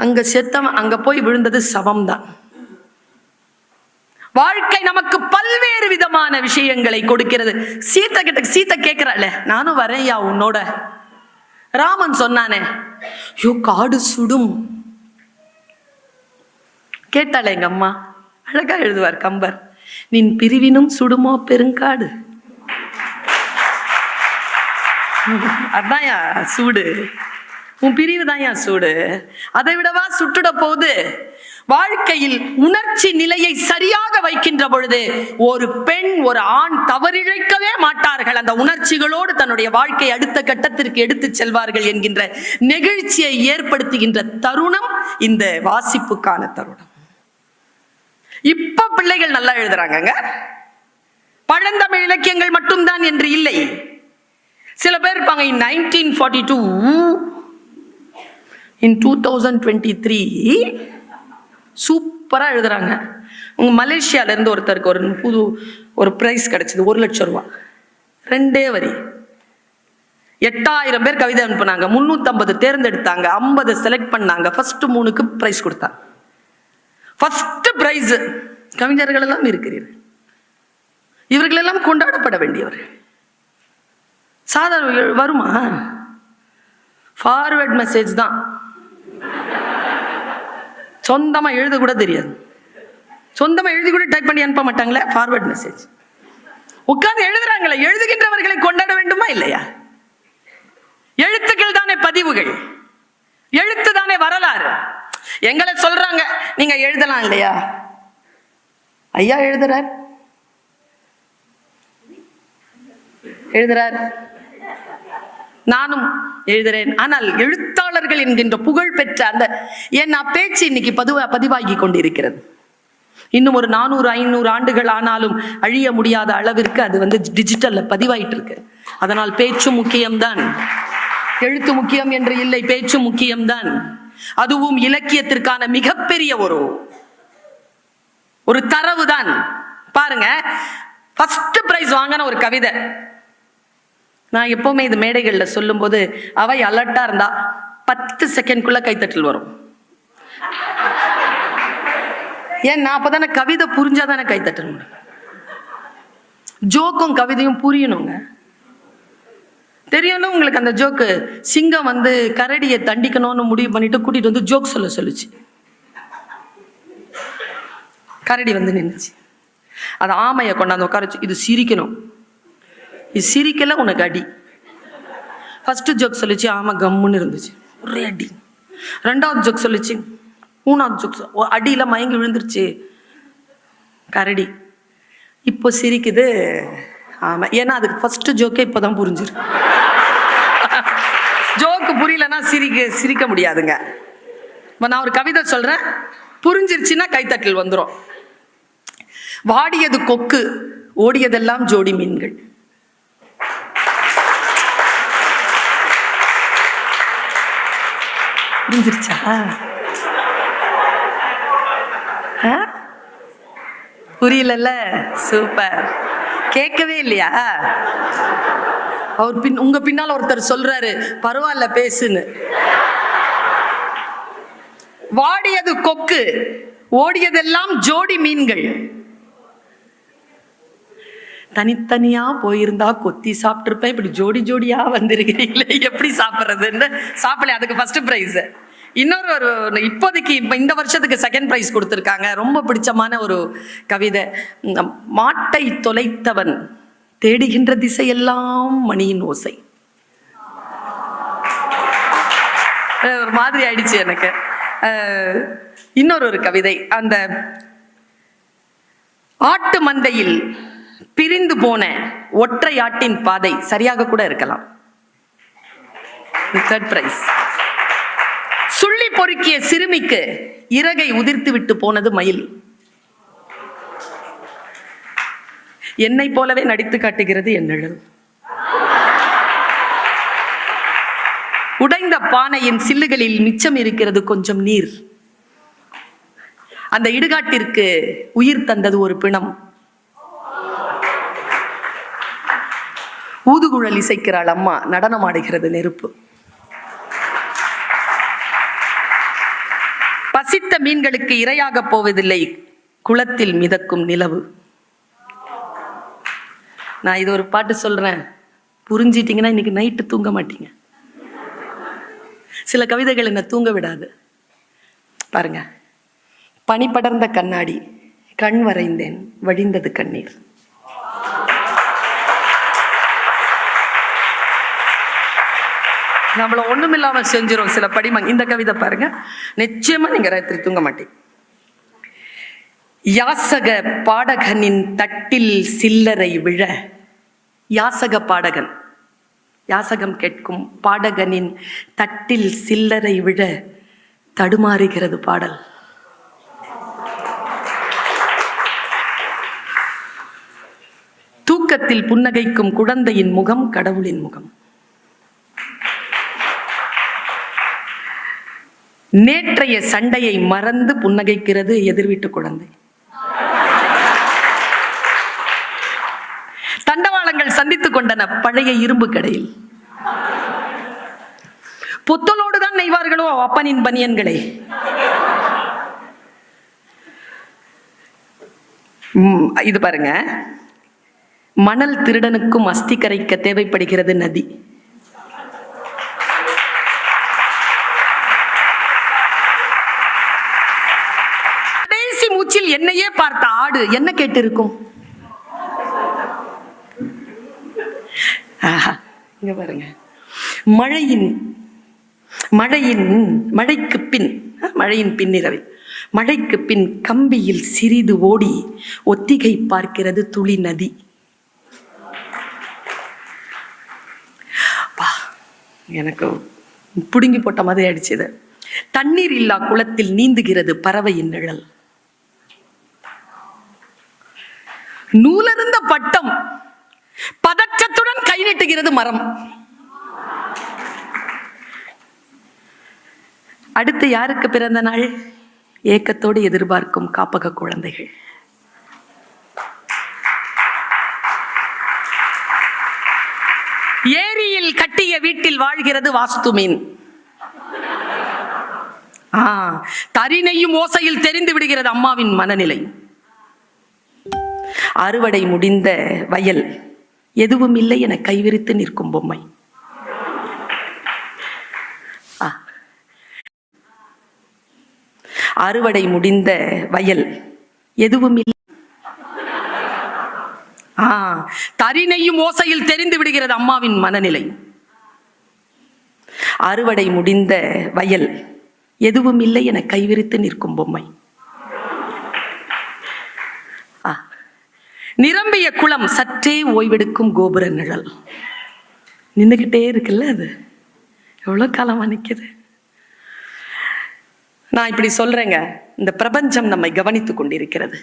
அங்க செத்தவன் அங்க போய் விழுந்தது சவம்தான். வாழ்க்கை நமக்கு பல்வேறு விதமான விஷயங்களை கொடுக்கிறது. சீத்தை கேட்கிறாள், நானும் வரேன்யா உன்னோட. ராமன் சொன்னானே, ஐயோ காடு சுடும். கேட்டாளே எங்க அம்மா. அழகா எழுதுவார் கம்பர், நின் பிரிவினும் சுடுமோ பெருங்காடு. அதான்யா சூடு, உன் பிரிவு தான்யா சூடு. அதை விடவா சுட்டுட போகுது? வாழ்க்கையில் உணர்ச்சி நிலையை சரியாக வைக்கின்ற பொழுது ஒரு பெண் ஒரு ஆண் தவறிழைக்கவே மாட்டார்கள். அந்த உணர்ச்சிகளோடு தன்னுடைய வாழ்க்கை அடுத்த கட்டத்திற்கு எடுத்து செல்வார்கள் என்கின்ற நெகிழ்ச்சியை ஏற்படுத்துகின்ற தருணம் இந்த வாசிப்புக்கான தருணம். இப்ப பிள்ளைகள் நல்லா எழுதுறாங்க. பழந்தமிழ் இலக்கியங்கள் மட்டும்தான் என்று இல்லை. சில பேர் இருப்பாங்க, in 1942 in 2023 சூப்பர் சூப்பரா எழுதுறாங்க. உங்க மலேசியால இருந்து ஒருத்தருக்கு ஒரு புது ஒரு பிரைஸ் கிடைச்சது, 1,00,000 ரூபாய். 2 வரி. 8000 பேர் கவிதை அனுப்புனாங்க, 350 தேர்ந்தெடுத்தாங்க, 50 செலக்ட் பண்ணாங்க, ஃபர்ஸ்ட் 3க்கு பிரைஸ் கொடுத்தாங்க. First prize. கவிஞர்கள் எல்லாம் இருக்கிறீர்கள், இவர்கள் எல்லாம் கொண்டாடப்பட வேண்டியவர்கள். சாதாரண வருமா? ஃபார்வர்ட் மெசேஜ் தான், சொந்தமா எழுத கூட தெரியாது. சொந்தமா எழுதி கூட டைப் பண்ணி அனுப்ப மாட்டாங்களே, ஃபார்வர்ட் மெசேஜ். உட்கார்ந்து எழுதுறாங்களே, எழுதுகின்றவர்களை கொண்டாட வேண்டுமா இல்லையா? எழுத்துக்கள் தானே பதிவுகள், எழுத்து தானே வரலாறு. எங்களை சொல்றாங்க நீங்க எழுதலாம் இல்லையா? ஐயா எழுதுறார், நானும் எழுதுறேன். ஆனால் எழுத்தாளர்கள் என்கின்ற புகழ் பெற்ற அந்த என் பேச்சு இன்னைக்கு பதிவாகி கொண்டிருக்கிறது. இன்னும் ஒரு 400 500 ஆண்டுகள் ஆனாலும் அழிய முடியாத அளவிற்கு அது டிஜிட்டல்ல பதிவாயிட்டு இருக்கு. அதனால் பேச்சு முக்கியம்தான், எழுத்து முக்கியம் என்று இல்லை, பேச்சு முக்கியம்தான். அதுவும் இலக்கியத்திற்கான மிகப்பெரிய ஒரு தரவு தான். பாருங்க, ஃபர்ஸ்ட் பிரைஸ் வாங்கின ஒரு கவிதை. நான் எப்பவுமே இது மேடைகள்ல சொல்லும் போது அவை அலர்ட்டா இருந்தா 10 செகண்ட்குள்ள கைத்தட்டல் வரும். ஏன்னா அப்பதானே கவிதை புரிஞ்சாதானே கைத்தட்டல் முடியும். ஜோக்கும் கவிதையும் புரியணுங்க. தெரியணும் உங்களுக்கு அந்த ஜோக்கு. சிங்கம் கரடியை தண்டிக்கணும்னு முடிவு பண்ணிட்டு கூட்டிட்டு வந்து ஜோக் சொல்லுச்சு. கரடி நின்னுச்சு. அது ஆமையை கொண்டாந்து உட்காரச்சு, இது சிரிக்கணும், இது சிரிக்கல உனக்கு அடி. ஃபர்ஸ்ட் ஜோக் சொல்லிச்சு, ஆமா கம்முன்னு இருந்துச்சு, ஒரே அடி. 2வது ஜோக் சொல்லிச்சு, 3வது ஜோக் அடியில மயங்கி விழுந்துருச்சு கரடி. இப்போ சிரிக்குது ஆமா, ஏன்னா அதுக்கு ஃபர்ஸ்ட் ஜோக்கே இப்பதான் புரிஞ்சிருக்கு. ஜோக்கு புரியலன்னா சிரிக்க முடியாதுங்க. நான் ஒரு கவிதை சொல்றேன், புரிஞ்சிருச்சுன்னா கைத்தட்டல் வந்துடும். வாடியது கொக்கு, ஓடியதெல்லாம் ஜோடி மீன்கள். புரிஞ்சிருச்சா? புரியல? சூப்பர். கேட்கவே இல்லையா? அவர் உங்க பின்னால ஒருத்தர் சொல்றாரு பரவாயில்ல பேசுன்னு. வாடியது கொக்கு, ஓடியதெல்லாம் ஜோடி மீன்கள். தனித்தனியா போயிருந்தா கொத்தி சாப்பிட்டுருப்பேன், இப்படி ஜோடி ஜோடியா வந்திருக்கிறீங்களே, எப்படி சாப்பிட்றதுன்னு சாப்பிடல. அதுக்கு ஃபர்ஸ்ட் பிரைஸ். இன்னொரு இப்போதைக்கு இந்த வருஷத்துக்கு செகண்ட் பிரைஸ் கொடுத்துருக்காங்க. ரொம்ப பிடிச்சமான ஒரு கவிதை. மாட்டை தொலைத்தவன் தேடுகின்ற திசையெல்லாம் மணியின் ஓசை. ஒரு மாதிரி ஆயிடுச்சு எனக்கு. இன்னொரு கவிதை, அந்த ஆட்டு மந்தையில் பிரிந்து போன ஒற்றை ஆட்டின் பாதை சரியாக கூட இருக்கலாம். Third prize. சுள்ளி பொறுக்கிய சிறுமிக்கு இறகை உதிர்த்து விட்டு போனது மயில். என்னை போலவே நடித்து காட்டுகிறது என் நிழல். உடைந்த பானையின் சில்லுகளில் மிச்சம் இருக்கிறது கொஞ்சம் நீர். அந்த இடுகாட்டிற்கு உயிர் தந்தது ஒரு பிணம். ஊதுகுழல் இசைக்கிறாள் அம்மா, நடனம் ஆடுகிறது நெருப்பு. பசித்த மீன்களுக்கு இரையாக போவதில்லை குளத்தில் மிதக்கும் நிலவு. நான் இது ஒரு பாட்டு சொல்றேன், புரிஞ்சிட்டீங்கன்னா இன்னைக்கு நைட்டு தூங்க மாட்டீங்க. சில கவிதைகள் என்ன தூங்க விடாது. பாருங்க, பனி படர்ந்த கண்ணாடி, கண் வரைந்தேன், வடிந்தது கண்ணீர். நம்மள ஒண்ணுமில்லாம செஞ்சிரும் சில படிமங்க. இந்த கவிதை பாருங்க, நிச்சயமா நீங்க ராத்திரி தூங்க மாட்டீங்க. யாசக பாடகனின் தட்டில் சில்லறை விழ. யாசக பாடகன், யாசகம் கேட்கும் பாடகனின் தட்டில் சில்லறை விழ தடுமாறுகிறது பாடல். தூக்கத்தில் புன்னகைக்கும் குழந்தையின் முகம் கடவுளின் முகம். நேற்றைய சண்டையை மறந்து புன்னகைக்கிறது எதிர் வீட்டு குழந்தை. தண்டவாளங்கள் சந்தித்துக் கொண்டன பழைய இரும்பு கடையில். புத்தலோடு தான் நெய்வார்களோ அப்பனின் பனியன்களை. இது பாருங்க, மணல் திருடனுக்கும் அஸ்தி கரைக்க தேவைப்படுகிறது நதி. கடைசி மூச்சில் என்னையே பார்த்த ஆடு என்ன கேட்டிருக்கும்? இங்க பாருங்க, மழைக்கு பின், மழையின் பின்னிரவில் மழைக்கு பின் கம்பியில் சிறிது ஓடி ஒத்திகை பார்க்கிறது துளி நதி. எனக்கு புடுங்கி போட்ட மாதிரி அடிச்சது. தண்ணீர் இல்லா குளத்தில் நீந்துகிறது பறவையின் நிழல். நூலருந்த பட்டம் பதற்றத்துடன் கை நீட்டுகிறது மரம். அடுத்து யாருக்கு பிறந்த நாள்? ஏக்கத்தோடு எதிர்பார்க்கும் காப்பக குழந்தைகள். ஏரியில் கட்டிய வீட்டில் வாழ்கிறது வாஸ்து மீன். தரிணையும் ஓசையில் தெரிந்து விடுகிறது அம்மாவின் மனநிலை. அறுவடை முடிந்த வயல் எதுவும் இல்லை என கைவிரித்து நிற்கும் பொம்மை. அறுவடை முடிந்த வயல் எதுவும் இல்லை. தரிணையும் ஓசையில் தெரிந்து விடுகிறது அம்மாவின் மனநிலை. அறுவடை முடிந்த வயல் எதுவும் இல்லை என கைவிரித்து நிற்கும் பொம்மை. நிரம்பிய குளம் சற்றே ஓய்வெடுக்கும் கோபுர நிழல். நின்றுகிட்டே இருக்குல்ல, அது எவ்வளவு காலமா நிக்குது. நான் இப்படி சொல்றேங்க, இந்த பிரபஞ்சம் நம்மை கவனித்துக் கொண்டிருக்கிறது.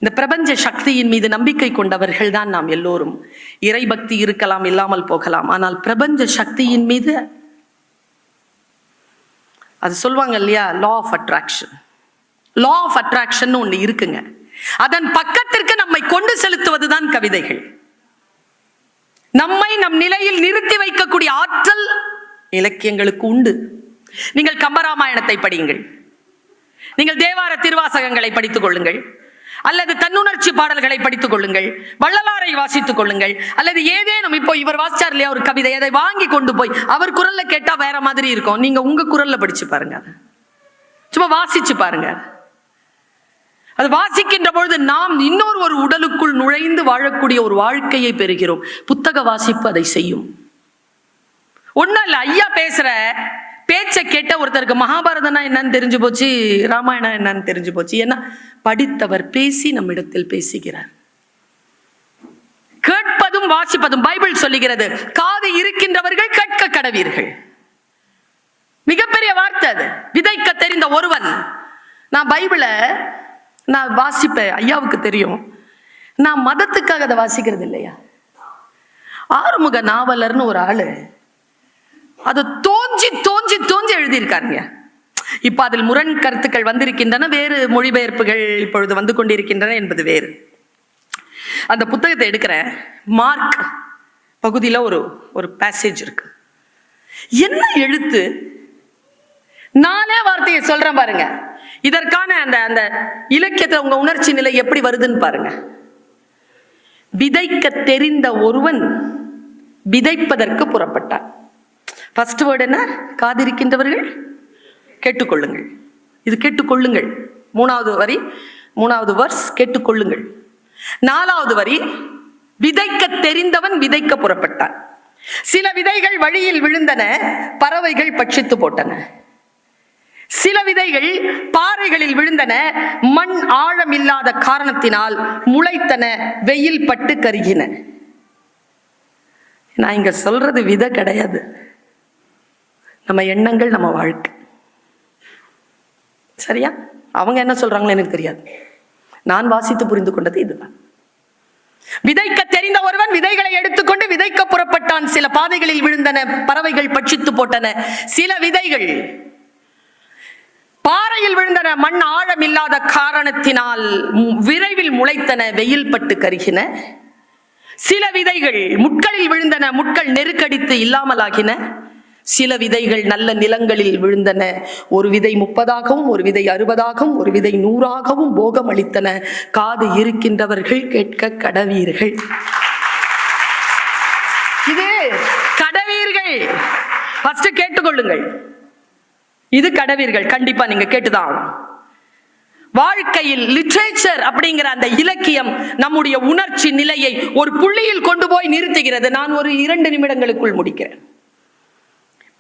இந்த பிரபஞ்ச சக்தியின் மீது நம்பிக்கை கொண்டவர்கள் தான் நாம் எல்லோரும். இறை பக்தி இருக்கலாம், இல்லாமல் போகலாம். ஆனால் பிரபஞ்ச சக்தியின் மீது, அது சொல்லுவாங்க இல்லையா, law of attraction. Law of attraction ஒண்ணு இருக்குங்க. அதன் பக்கத்திற்கு நம்மை கொண்டு செலுத்துவதுதான் கவிதைகள். நம்மை நம் நிலையில் நிறுத்தி வைக்கக்கூடிய ஆற்றல் இலக்கியங்களுக்கு உண்டு. நீங்கள் கம்பராமாயணத்தை படியுங்கள், நீங்கள் தேவார திருவாசகங்களை படித்துக் கொள்ளுங்கள், அல்லது தன்னுணர்ச்சி பாடல்களை படித்துக் கொள்ளுங்கள், வள்ளலாரை வாசித்துக் கொள்ளுங்கள், அல்லது ஏதேனும் இப்போ இவர் வாசிச்சார் இல்லையா ஒரு கவிதை, அதை வாங்கி கொண்டு போய் அவர் குரல்ல கேட்டா வேற மாதிரி இருக்கும். நீங்க உங்க குரல்ல படிச்சு பாருங்க, சும்மா வாசிச்சு பாருங்க. அது வாசிக்கின்ற பொழுது நாம் இன்னொரு ஒரு உடலுக்குள் நுழைந்து வாழக்கூடிய ஒரு வாழ்க்கையை பெறுகிறோம். புத்தக வாசிப்பு அதை செய்யும். ஒன்னும் இல்ல, ஐயா பேசுற பேச்ச கேட்ட ஒருத்தருக்கு மகாபாரதம்னா என்னன்னு தெரிஞ்சு போச்சு, ராமாயணம் என்னன்னு தெரிஞ்சு போச்சு. ஏன்னா படித்தவர் பேசி நம்மிடத்தில் பேசுகிறார். கேட்பதும் வாசிப்பதும் பைபிள் சொல்லுகிறது, காது இருக்கின்றவர்கள் கேட்க கடவீர்கள். மிகப்பெரிய வார்த்தை அது. விதைக்க தெரிந்த ஒருவன். நான் பைபிளை நான் வாசிப்பேன், ஐயாவுக்கு தெரியும். நான் மதத்துக்காக அதை வாசிக்கிறது இல்லையா. ஆறுமுக நாவலர்னு ஒரு ஆளு அதை தோஞ்சி தோஞ்சி தோஞ்சி எழுதியிருக்காருங்க. இப்ப அதில் முரண் கருத்துக்கள் வந்திருக்கின்றன, வேறு மொழிபெயர்ப்புகள் இப்பொழுது வந்து கொண்டிருக்கின்றன என்பது வேறு. அந்த புத்தகத்தை எடுக்கிற மார்க் பகுதியில ஒரு பேசேஜ் இருக்கு. என்ன எழுத்து, நானே வார்த்தையை சொல்றேன் பாருங்க. இதற்கான அந்த இலக்கியத்துல உங்க உணர்ச்சி நிலை எப்படி வருதுன்னு பாருங்க. விதைக்க தெரிந்த ஒருவன் விதைப்பதற்கு புறப்பட்டான். ஃபர்ஸ்ட் வேர்டு என்ன? காதிருக்கின்றவர்கள் கேட்டுக்கொள்ளுங்கள். இது கேட்டுக்கொள்ளுங்கள். மூணாவது வரி, மூணாவது வர்ஸ் கேட்டுக்கொள்ளுங்கள். நாலாவது வரி, விதைக்க தெரிந்தவன் விதைக்க புறப்பட்டான். சில விதைகள் வழியில் விழுந்தன, பறவைகள் பட்சித்து போட்டன. சில விதைகள் பாறைகளில் விழுந்தன, மண் ஆழம் இல்லாத காரணத்தினால் முளைத்தன, வெயில் பட்டு கருகின. நான் இங்க சொல்றது விதை கிடையாது, நம்ம எண்ணங்கள், நம்ம வாழ்க்கை. சரியா? அவங்க என்ன சொல்றாங்களோ எனக்கு தெரியாது. நான் வாசித்து புரிந்து கொண்டது இதுதான். விதைக்க தெரிந்த ஒருவன் விதைகளை எடுத்துக்கொண்டு விதைக்க புறப்பட்டான். சில பாதைகளில் விழுந்தன, பறவைகள் பட்சித்து போட்டன. சில விதைகள் பாறையில் விழுந்தன, மண் ஆழம் இல்லாத காரணத்தினால் விரைவில் முளைத்தன, வெயில் பட்டு கருகின. சில விதைகள் முட்களில் விழுந்தன, முட்கள் நெருக்கடித்து இல்லாமலாகின. சில விதைகள் நல்ல நிலங்களில் விழுந்தன, ஒரு விதை 30ஆகவும் ஒரு விதை 60ஆகவும் ஒரு விதை 100ஆகவும் போகம் அளித்தன. காது இருக்கின்றவர்கள் கேட்க கடவீர்கள். இது கடவீர்கள், ஃபர்ஸ்ட் கேட்டுக்கொள்ளுங்கள். இது கடவீர்கள், கண்டிப்பா நீங்க கேட்டுதான். வாழ்க்கையில் லிட்ரேச்சர் அப்படிங்கிற அந்த இலக்கியம் நம்முடைய உணர்ச்சி நிலையை ஒரு புள்ளியில் கொண்டு போய் நிறுத்துகிறது. நான் ஒரு 2 நிமிடங்களுக்குள் முடிக்கிறேன்.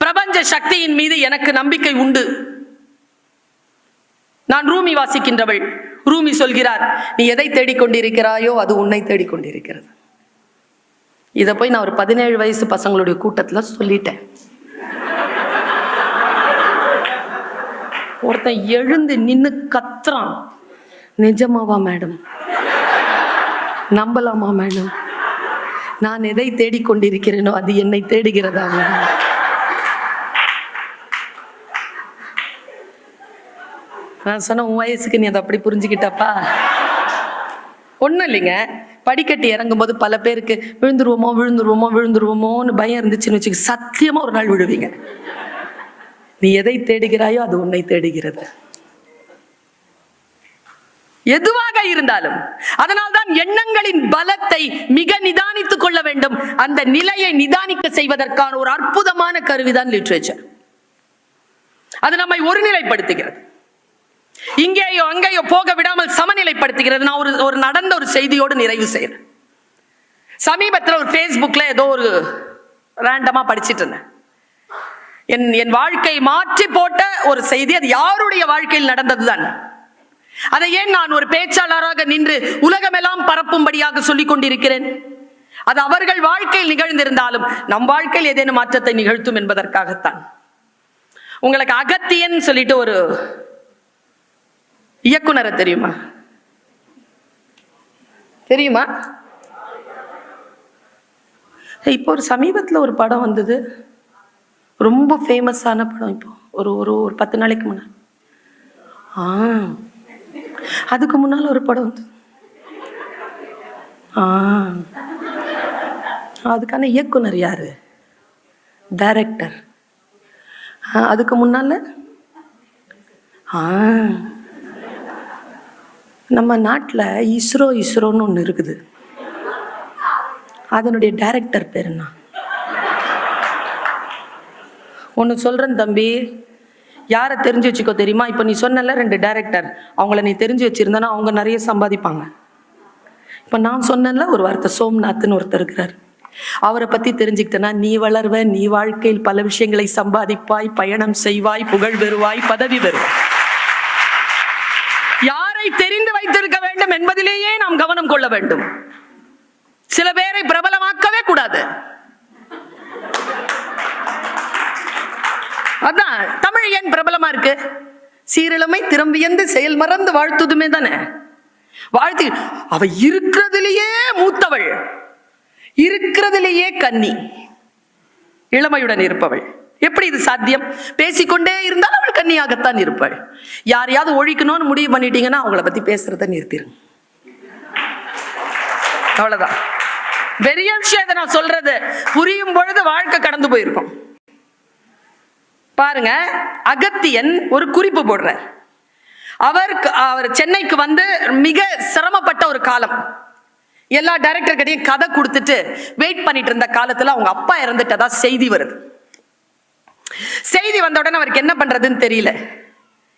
பிரபஞ்ச சக்தியின் மீது எனக்கு நம்பிக்கை உண்டு. நான் ரூமி வாசிக்கின்றவள். ரூமி சொல்கிறார், நீ எதை தேடிக்கொண்டிருக்கிறாயோ அது உன்னை தேடிக்கொண்டிருக்கிறது. இதை போய் நான் ஒரு 17 வயசு பசங்களுடைய கூட்டத்தில் சொல்லிட்டேன். ஒருத்தன் எழுந்து நின்னு கத்துறான், நிஜமாவா மேடம்? நம்பலாமா மேடம்? நான் எதை தேடிக்கொண்டிருக்கிறேனோ அது என்னை தேடுகிறதா? நான் சொன்ன, உன் வயசுக்கு நீ அதை அப்படி புரிஞ்சுக்கிட்டப்பா. ஒன்றும் இல்லைங்க, படிக்கட்டு இறங்கும்போது பல பேருக்கு விழுந்துருவோமோன்னு பயம் இருந்துச்சுன்னு வச்சுக்க, சத்தியமா ஒரு நாள் விழுவீங்க. நீ எதை தேடுகிறாயோ அது உன்னை தேடுகிறது, எதுவாக இருந்தாலும். அதனால்தான் எண்ணங்களின் பலத்தை மிக நிதானித்துக் கொள்ள வேண்டும். அந்த நிலையை நிதானிக்க செய்வதற்கான ஒரு அற்புதமான கருவிதான் லிட்ரேச்சர். அது நம்மை ஒருநிலைப்படுத்துகிறது, இங்கேயோ அங்கேயோ போக விடாமல் சமநிலைப்படுத்துகிறது. நான் ஒரு நடந்த ஒரு செய்தியோடு நிறைவு செய்யறேன். சமீபத்தில் ஒரு Facebookல ஏதோ ஒரு ரேண்டமா படிச்சிட்டு இருந்தேன். என் வாழ்க்கை மாற்றி போட்ட ஒரு செய்தி. அது யாருடைய வாழ்க்கையில் நடந்ததுதான். அதை ஏன் நான் ஒரு பேச்சாளராக நின்று உலகமெல்லாம் பரப்பும்படியாக சொல்லிக் கொண்டிருக்கிறேன்? அது அவர்கள் வாழ்க்கையில் நிகழ்ந்திருந்தாலும் நம் வாழ்க்கையில் ஏதேனும் மாற்றத்தை நிகழ்த்தும் என்பதற்காகத்தான். உங்களுக்கு அகத்தியன் சொல்லிட்டு ஒரு இயக்குனரை தெரியுமா? இப்போ ஒரு சமீபத்தில் ஒரு படம் வந்தது, ரொம்ப ஃபேமஸான படம். இப்போ ஒரு 10 நாளைக்கு முன்னாடி. அதுக்கு முன்னால ஒரு படம் வந்தது. அதுக்கான இயக்குனர் யாரு? டைரக்டர். அதுக்கு முன்னால நம்ம நாட்டில் இஸ்ரோன்னு ஒன்று இருக்குது. அதனுடைய டைரக்டர் பேர் என்ன? ஒன்று சொல்கிறேன் தம்பி, யாரை தெரிஞ்சு வச்சுக்கோ தெரியுமா? இப்போ நீ சொன்னல 2 டைரக்டர், அவங்கள நீ தெரிஞ்சு வச்சிருந்தனா அவங்க நிறைய சம்பாதிப்பாங்க. இப்போ நான் சொன்னல ஒரு வார்த்தை, சோம்நாத்னு ஒருத்தர் இருக்கிறார். அவரை பற்றி தெரிஞ்சுக்கிட்டனா நீ வளர்வ, நீ வாழ்க்கையில் பல விஷயங்களை சம்பாதிப்பாய், பயணம் செய்வாய், புகழ் பெறுவாய், பதவி பெறுவாய். யாரை தெரிந்து வைத்திருக்க வேண்டும் என்பதிலேயே நாம் கவனம் கொள்ள வேண்டும். சில பேரை பிரபலமாக்கவே கூடாது. அதான் தமிழ் ஏன் பிரபலமா இருக்கு? சீரிழமை திறம்பியந்து செயல் மறந்து வாழ்த்துதுமே தானே. வாழ்த்து அவ இருக்கிறதுலேயே மூத்தவள், இருக்கிறதுலேயே கன்னி, இளமையுடன் இருப்பவள். எப்படி இது சாத்தியம்? பேசிக்கொண்டே இருந்தால் அவள் கன்னியாகத்தான் இருப்பாள். யாரையாவது ஒழிக்கணும்னு முடிவு பண்ணிட்டீங்கன்னா அவங்கள பத்தி பேசுறத நிறுத்திடுங்க. அவ்வளவுதான். பெரிய விஷயத்தை நான் சொல்றது புரியும் பொழுது வாழ்க்கை கடந்து போயிருக்கும். பாருங்க, அகத்தியன் ஒரு குறிப்பு போடுறார். அவர் சென்னைக்கு வந்து மிக சிரமப்பட்ட ஒரு காலம். எல்லா டைரக்டர் கிட்டையும் கதை கொடுத்துட்டு வெயிட் பண்ணிட்டு இருந்த காலத்துல அவங்க அப்பா இறந்துட்டதா செய்தி வருது. செய்தி வந்த உடனே அவருக்கு என்ன பண்றதுன்னு தெரியல.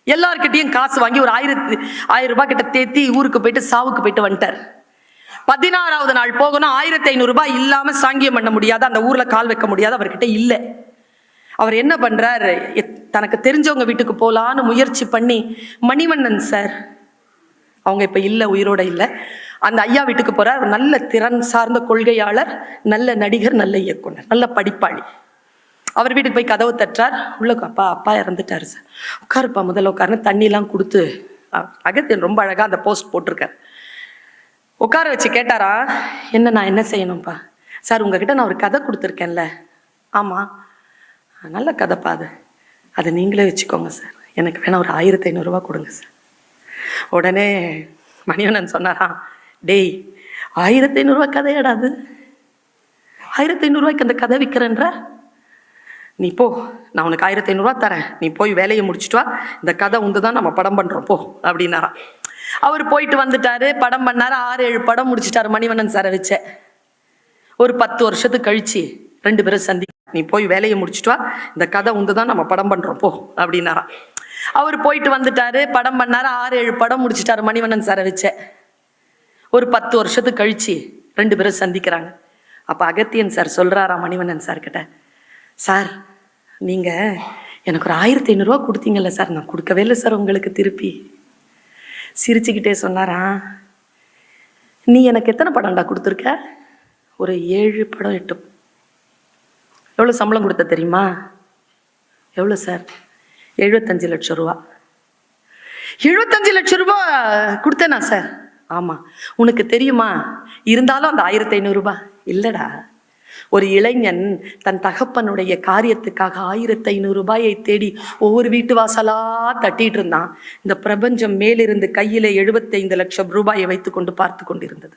எல்லார்கிட்டையும் காசு வாங்கி ஒரு 1000 ரூபாய் கிட்ட தேத்தி ஊருக்கு போயிட்டு சாவுக்கு போயிட்டு வந்துட்டார். 16வது நாள் போகணும். 1500 ரூபாய் இல்லாம சாங்கியம் பண்ண முடியாது, அந்த ஊர்ல கால் வைக்க முடியாது, அவர்கிட்ட இல்லை. அவர் என்ன பண்றார், தனக்கு தெரிஞ்சவங்க வீட்டுக்கு போலான்னு முயற்சி பண்ணி, மணிவண்ணன் சார், அவங்க இப்ப இல்லை, உயிரோட இல்லை, அந்த ஐயா வீட்டுக்கு போறார். நல்ல திறன் சார்ந்த கொள்கையாளர், நல்ல நடிகர், நல்ல இயக்குனர், நல்ல படிப்பாளி. அவர் வீட்டுக்கு போய் கதவு தட்டுறார். உள்ள அப்பா இறந்துட்டாரு சார், உட்காருப்பா முதல்ல உட்காருன்னு தண்ணிலாம் கொடுத்து, அகத்தியன் ரொம்ப அழகா அந்த போஸ்ட் போட்டிருக்கார். உட்கார வச்சு கேட்டாரா, நான் என்ன செய்யணும்ப்பா? சார் உங்ககிட்ட நான் ஒரு கதை கொடுத்துருக்கேன்ல. ஆமா, நல்ல கதைப்பா, அதை நீங்களே வச்சுக்கோங்க சார். எனக்கு வேணா ஒரு 1500 ரூபா கொடுங்க சார். உடனே மணிவண்ணன் சொன்னாராம், டேய் 1500 ரூபா கதையாடாது, 1500 ரூபாய்க்கு அந்த கதை விற்கிறேன்ற, நீ போ, நான் உனக்கு 1500 ரூபா தரேன், நீ போய் வேலையை முடிச்சுட்டு வா, இந்த கதை உண்டுதான் நம்ம படம் பண்றோம் போ அப்படின்னாராம். அவர் போயிட்டு வந்துட்டாரு, படம் பண்ணாரு, 6-7 படம் முடிச்சிட்டாரு மணிவண்ணன் சாரை வச்ச. ஒரு 10 வருஷத்துக்கு கழிச்சு 2 பேரும் சந்தி, நீ போய் வேலையை முடிச்சுட்டு வா, இந்த கதை உண்டுதான் நம்ம படம் பண்றோம் போ அப்படின்னாராம். அவர் போயிட்டு வந்துட்டாரு, படம் பண்ணாரு, 6-7 படம் முடிச்சிட்டாரு மணிவண்ணன் சாரை வச்ச. ஒரு 10 வருஷத்துக்கு கழிச்சு 2 பேரும் சந்திக்கிறாங்க. அப்ப அகத்தியன் சார் சொல்றாரா மணிவண்ணன் சார் கிட்ட, சார் நீங்க எனக்கு ஒரு 1500 ரூபா கொடுத்தீங்கல்ல சார், நான் கொடுக்கவே இல்லை சார் உங்களுக்கு திருப்பி. சிரிச்சுக்கிட்டே சொன்னாரா, நீ எனக்கு எத்தனை படம்டா கொடுத்துருக்க? ஒரு 7 படம் 8. எவ்வளோ சம்பளம் கொடுத்த தெரியுமா? எவ்வளோ சார்? 75 லட்சம் ரூபா. 75 லட்சம் ரூபா கொடுத்தேனா சார்? ஆமா. உனக்கு தெரியுமா இருந்தாலும் அந்த 1500 ரூபாய் இல்லடா, ஒரு இளைஞன் தன் தகப்பனுடைய காரியத்துக்காக 1500 ரூபாயை தேடி ஒவ்வொரு வீட்டு வாசலா தட்டிட்டு இருந்தான். இந்த பிரபஞ்சம் மேலிருந்து கையில 75 லட்சம் ரூபாயை வைத்துக் கொண்டு பார்த்து கொண்டிருந்தது.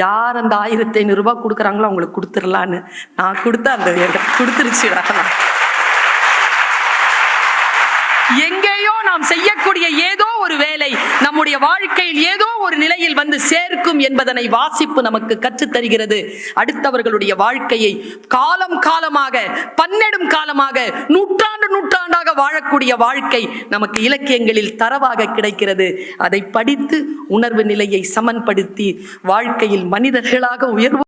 யார் அந்த 1500 ரூபாய் கொடுக்குறாங்களோ அவங்களுக்கு கொடுத்துடலான்னு நான் கொடுத்த அந்த கொடுத்துருச்சுடா. எங்கேயோ நாம் செய்யக்கூடிய ஏதோ ஒரு வேலை நம்முடைய வாழ்க்கையில் ஏதோ ஒரு நிலையில் வந்து சேர்க்கும் என்பதனை வாசிப்பு நமக்கு கற்றுத் தருகிறது. அடுத்தவர்களுடைய வாழ்க்கையை காலம் காலமாக, பன்னெடும் காலமாக, நூற்றாண்டு நூற்றாண்டாக வாழக்கூடிய வாழ்க்கை நமக்கு இலக்கியங்களில் தரவாக கிடைக்கிறது. அதை படித்து உணர்வு நிலையை சமன்படுத்தி வாழ்க்கையில் மனிதர்களாக உயர்வு